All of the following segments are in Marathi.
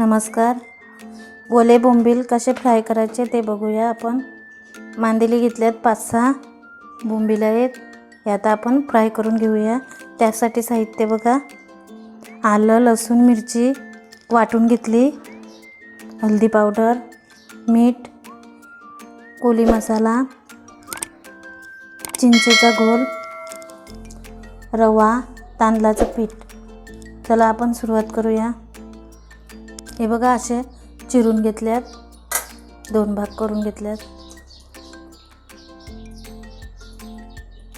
नमस्कार. ओले बोंबील कसे फ्राय करायचे ते बघूया आपण. मांदेली घेतल्यात 5-6 बोंबील आहेत. हे आता आपण फ्राय करून घेऊया. त्यासाठी साहित्य बघा. आलं, लसूण, मिरची वाटून घेतली, हळदी पावडर, मीठ, कोली मसाला, चिंचेचा घोल, रवा, तांदळाचं पीठ. चला आपण सुरुवात करूया. हे बघा असे चिरून घेतल्यात, 2 भाग करून घेतल्यात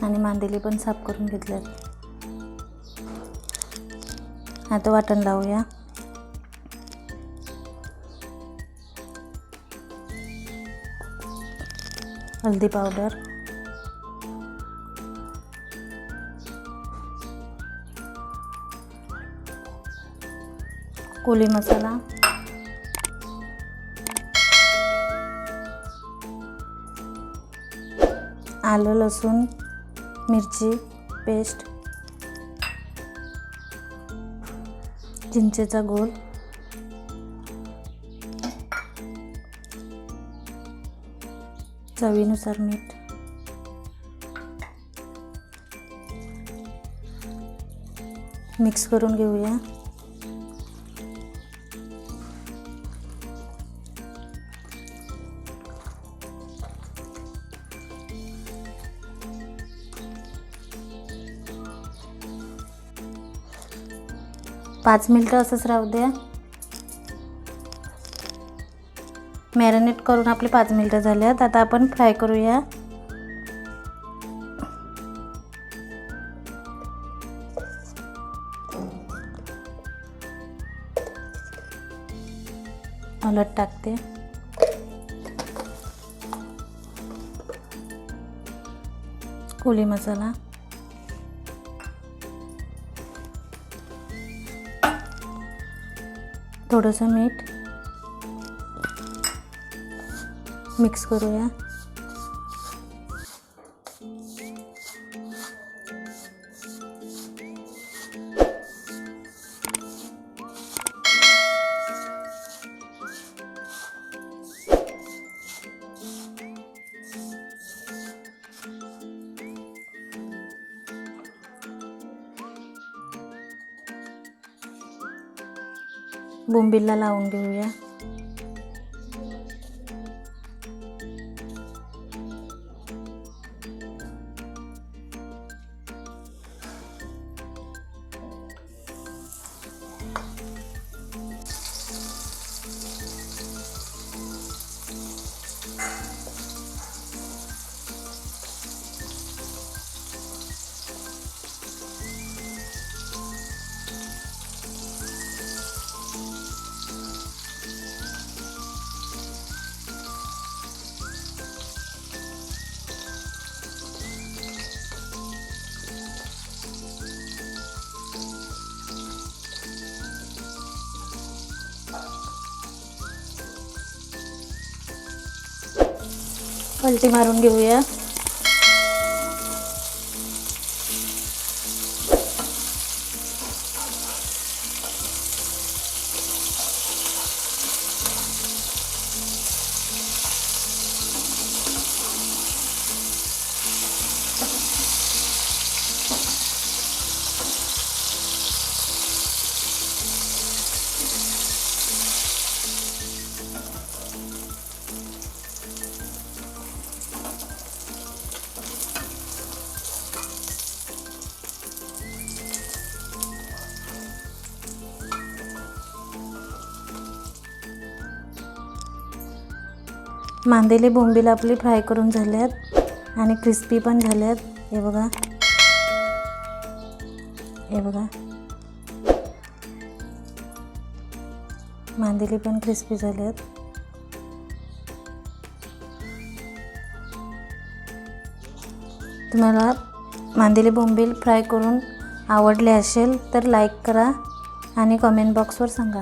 आणि मांदेली पण साफ करून घेतल्यात. आता वाटण लावूया. हळदी पावडर, कोली मसाला, आलं, लसूण, मिरची पेस्ट, चिंचेचा घोल, चवीनुसार मीठ, मिक्स करून घेऊया. पाच मिनिटं असंच राहू द्या. मॅरिनेट करून आपले 5 मिनिटं झाल्यात. आता आपण फ्राय करूया. हळद टाकते, कोली मसाला, थोडंसं मीठ, मिक्स करूया. बोंबीलला लावून घेऊया. पलटी मारून घेऊया. मांदेली बोंबील आपली फ्राय करून झाल्यात आणि क्रिस्पी पण झाल्यात. हे बघा, हे बघा, मांदेली पण क्रिस्पी झाल्यात. तुम्हाला मांदेली बोंबील फ्राय करून आवडले असेल तर लाईक करा आणि कमेंट बॉक्सवर सांगा.